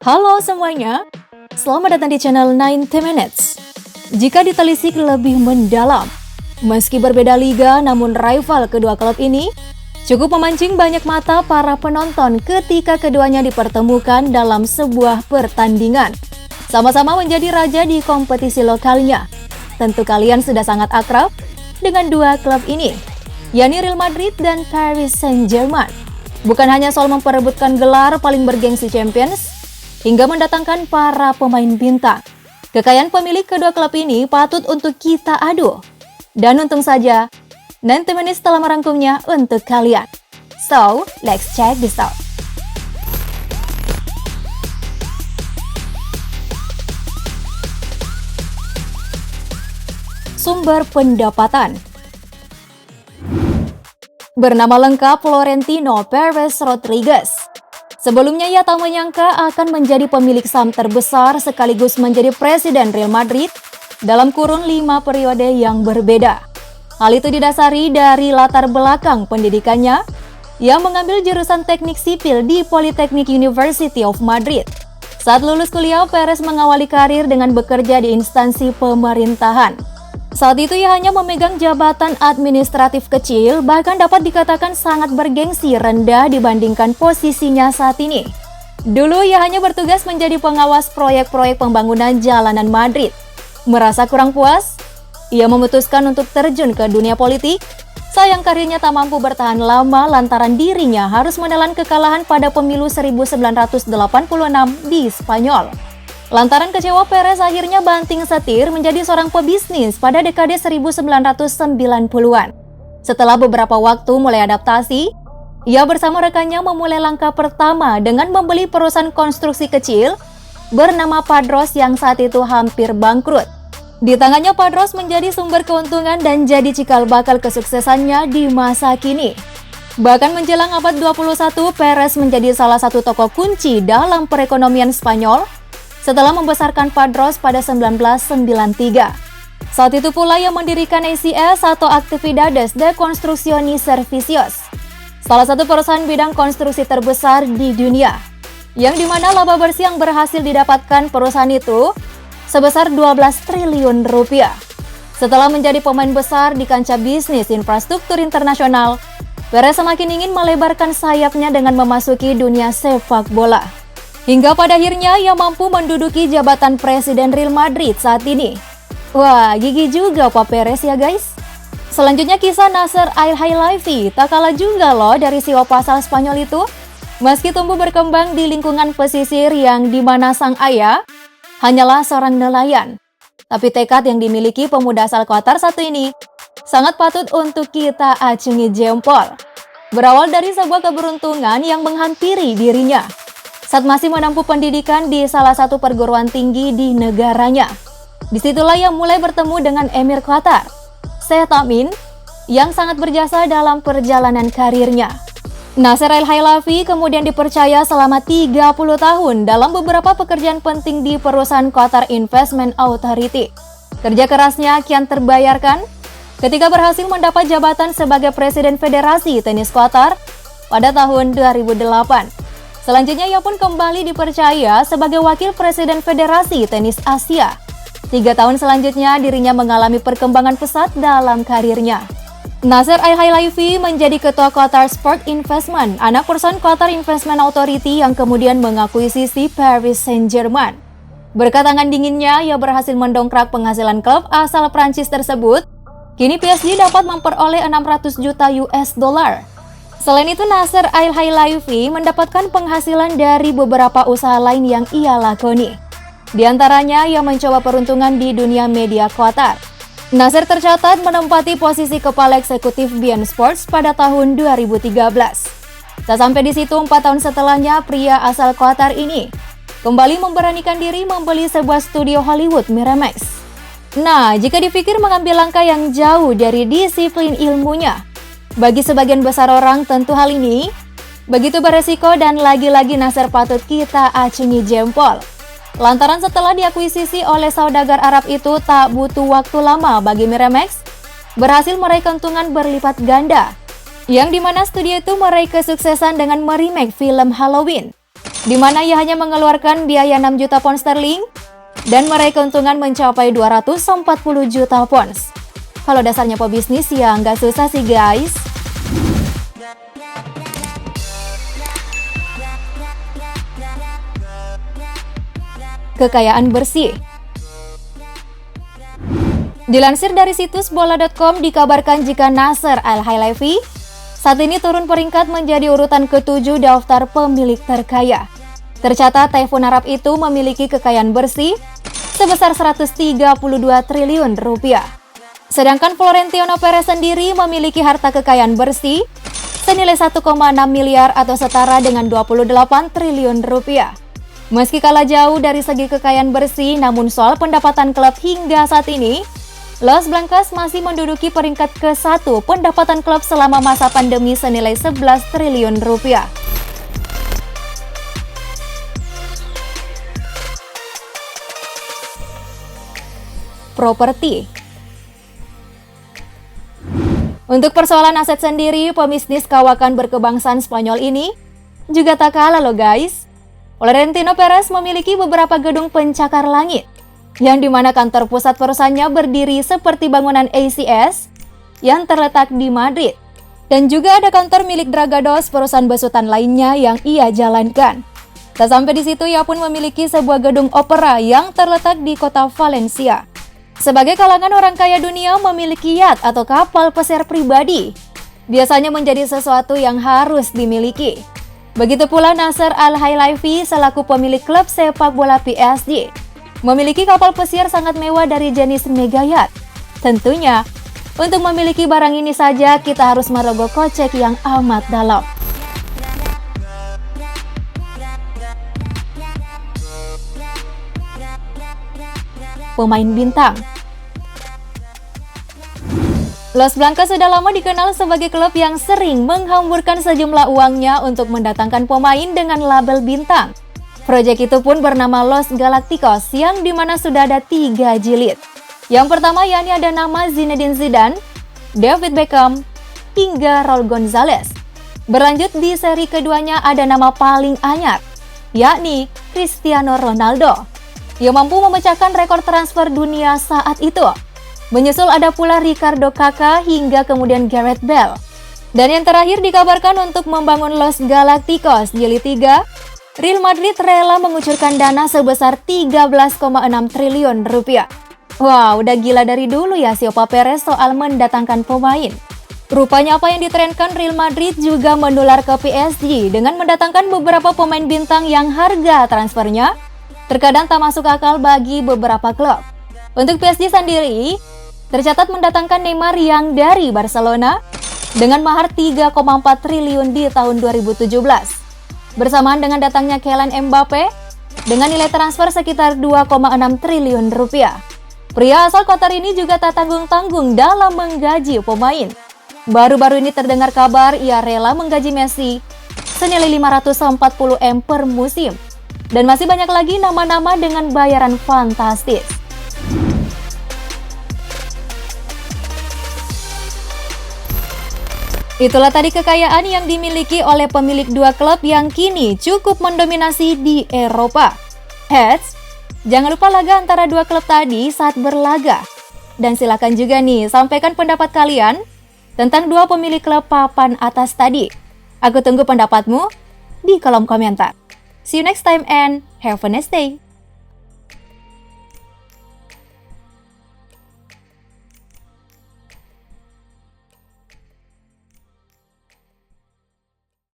Halo semuanya, selamat datang di channel 90 Minutes. Jika ditelisik lebih mendalam, meski berbeda liga namun rival kedua klub ini cukup memancing banyak mata para penonton ketika keduanya dipertemukan dalam sebuah pertandingan. Sama-sama menjadi raja di kompetisi lokalnya. Tentu kalian sudah sangat akrab dengan dua klub ini, yakni Real Madrid dan Paris Saint-Germain. Bukan hanya soal memperebutkan gelar paling bergengsi Champions, hingga mendatangkan para pemain bintang. Kekayaan pemilik kedua klub ini patut untuk kita adu. Dan untung saja, 90 Minutes telah merangkumnya untuk kalian. So, let's check this out. Sumber pendapatan. Bernama lengkap Florentino Pérez Rodríguez. Sebelumnya ia tak menyangka akan menjadi pemilik saham terbesar sekaligus menjadi presiden Real Madrid dalam kurun 5 periode yang berbeda. Hal itu didasari dari latar belakang pendidikannya yang mengambil jurusan teknik sipil di Polytechnic University of Madrid. Saat lulus kuliah, Perez mengawali karir dengan bekerja di instansi pemerintahan. Saat itu ia hanya memegang jabatan administratif kecil, bahkan dapat dikatakan sangat bergengsi rendah dibandingkan posisinya saat ini. Dulu ia hanya bertugas menjadi pengawas proyek-proyek pembangunan jalanan Madrid. Merasa kurang puas, ia memutuskan untuk terjun ke dunia politik. Sayang karirnya tak mampu bertahan lama lantaran dirinya harus menelan kekalahan pada pemilu 1986 di Spanyol. Lantaran kecewa, Perez akhirnya banting setir menjadi seorang pebisnis pada dekade 1990-an. Setelah beberapa waktu mulai adaptasi, ia bersama rekannya memulai langkah pertama dengan membeli perusahaan konstruksi kecil bernama Padros yang saat itu hampir bangkrut. Di tangannya, Padros menjadi sumber keuntungan dan jadi cikal bakal kesuksesannya di masa kini. Bahkan menjelang abad 21, Perez menjadi salah satu tokoh kunci dalam perekonomian Spanyol setelah membesarkan Padros pada 1993. Saat itu pula ia mendirikan ACS atau Actividades de Construcción y Servicios, salah satu perusahaan bidang konstruksi terbesar di dunia, yang dimana laba bersih yang berhasil didapatkan perusahaan itu sebesar 12 triliun rupiah. Setelah menjadi pemain besar di kancah bisnis infrastruktur internasional, Perez semakin ingin melebarkan sayapnya dengan memasuki dunia sepak bola. Hingga pada akhirnya ia mampu menduduki jabatan presiden Real Madrid saat ini. Wah, gigi juga Pak Perez ya guys. Selanjutnya kisah Nasser Al-Khelaifi tak kalah juga loh dari si opa asal Spanyol itu. Meski tumbuh berkembang di lingkungan pesisir yang dimana sang ayah hanyalah seorang nelayan, tapi tekad yang dimiliki pemuda asal Qatar satu ini sangat patut untuk kita acungi jempol. Berawal dari sebuah keberuntungan yang menghampiri dirinya saat masih menempuh pendidikan di salah satu perguruan tinggi di negaranya. Disitulah ia mulai bertemu dengan Emir Qatar, Sheikh Tamim, yang sangat berjasa dalam perjalanan karirnya. Nasser Al-Khelaifi kemudian dipercaya selama 30 tahun dalam beberapa pekerjaan penting di perusahaan Qatar Investment Authority. Kerja kerasnya kian terbayarkan ketika berhasil mendapat jabatan sebagai Presiden Federasi Tenis Qatar pada tahun 2008. Selanjutnya ia pun kembali dipercaya sebagai Wakil Presiden Federasi Tenis Asia. 3 tahun selanjutnya dirinya mengalami perkembangan pesat dalam karirnya. Nasser Al-Khelaifi menjadi Ketua Qatar Sport Investment, anak perusahaan Qatar Investment Authority yang kemudian mengakuisisi Paris Saint-Germain. Berkat tangan dinginnya, ia berhasil mendongkrak penghasilan klub asal Prancis tersebut. Kini PSG dapat memperoleh 600 juta US dollar. Selain itu, Nasser Al-Khelaifi mendapatkan penghasilan dari beberapa usaha lain yang ia lakoni. Di antaranya, ia mencoba peruntungan di dunia media Qatar. Nasser tercatat menempati posisi kepala eksekutif beIN Sports pada tahun 2013. Tak sampai di situ, 4 tahun setelahnya, pria asal Qatar ini kembali memberanikan diri membeli sebuah studio Hollywood Miramax. Nah, jika dipikir mengambil langkah yang jauh dari disiplin ilmunya, bagi sebagian besar orang tentu hal ini begitu beresiko dan lagi-lagi Nasser patut kita acungi jempol. Lantaran setelah diakuisisi oleh saudagar Arab itu tak butuh waktu lama bagi Miramax berhasil meraih keuntungan berlipat ganda, yang dimana studio itu meraih kesuksesan dengan meremake film Halloween. di mana ia hanya mengeluarkan biaya 6 juta pound sterling dan meraih keuntungan mencapai 240 juta pounds. Kalau dasarnya pebisnis ya nggak susah sih guys. Kekayaan bersih. Dilansir dari situs bola.com dikabarkan jika Nasser Al-Khelaifi saat ini turun peringkat menjadi urutan ke-7 daftar pemilik terkaya. Tercatat Typhoon Arab itu memiliki kekayaan bersih sebesar 132 triliun rupiah. Sedangkan Florentino Perez sendiri memiliki harta kekayaan bersih senilai 1,6 miliar atau setara dengan 28 triliun rupiah. Meski kalah jauh dari segi kekayaan bersih, namun soal pendapatan klub hingga saat ini, Los Blancos masih menduduki peringkat ke-1 pendapatan klub selama masa pandemi senilai 11 triliun rupiah. Properti. Untuk persoalan aset sendiri, pebisnis kawakan berkebangsaan Spanyol ini juga tak kalah loh guys. Florentino Perez memiliki beberapa gedung pencakar langit, yang dimana kantor pusat perusahaannya berdiri seperti bangunan ACS yang terletak di Madrid. Dan juga ada kantor milik Dragados, perusahaan besutan lainnya yang ia jalankan. Tak sampai di situ, ia pun memiliki sebuah gedung opera yang terletak di kota Valencia. Sebagai kalangan orang kaya dunia, memiliki yacht atau kapal pesiar pribadi biasanya menjadi sesuatu yang harus dimiliki. Begitu pula Nasser Al-Khelaifi selaku pemilik klub sepak bola PSG memiliki kapal pesiar sangat mewah dari jenis mega yacht. Tentunya, untuk memiliki barang ini saja kita harus merogoh kocek yang amat dalam. Pemain bintang. Los Blancos sudah lama dikenal sebagai klub yang sering menghamburkan sejumlah uangnya untuk mendatangkan pemain dengan label bintang. Proyek itu pun bernama Los Galacticos yang dimana sudah ada 3 jilid. Yang pertama yakni ada nama Zinedine Zidane, David Beckham, hingga Raul Gonzalez. Berlanjut di seri keduanya ada nama paling anyar, yakni Cristiano Ronaldo, yang mampu memecahkan rekor transfer dunia saat itu. Menyusul ada pula Ricardo Kakak hingga kemudian Gareth Bale. Dan yang terakhir dikabarkan untuk membangun Los Galacticos jilid 3, Real Madrid rela mengucurkan dana sebesar 13,6 triliun rupiah. Wah, udah gila dari dulu ya si Opa Perez soal mendatangkan pemain. Rupanya apa yang ditrenkan Real Madrid juga menular ke PSG dengan mendatangkan beberapa pemain bintang yang harga transfernya terkadang tak masuk akal bagi beberapa klub. Untuk PSG sendiri, tercatat mendatangkan Neymar yang dari Barcelona dengan mahar 3,4 triliun di tahun 2017. Bersamaan dengan datangnya Kylian Mbappe dengan nilai transfer sekitar 2,6 triliun rupiah. Pria asal Qatar ini juga tak tanggung-tanggung dalam menggaji pemain. Baru-baru ini terdengar kabar ia rela menggaji Messi senilai 540 M per musim. Dan masih banyak lagi nama-nama dengan bayaran fantastis. Itulah tadi kekayaan yang dimiliki oleh pemilik 2 klub yang kini cukup mendominasi di Eropa. Heads, jangan lupa laga antara 2 klub tadi saat berlaga. Dan silakan juga nih sampaikan pendapat kalian tentang 2 pemilik klub papan atas tadi. Aku tunggu pendapatmu di kolom komentar. See you next time and have a nice day.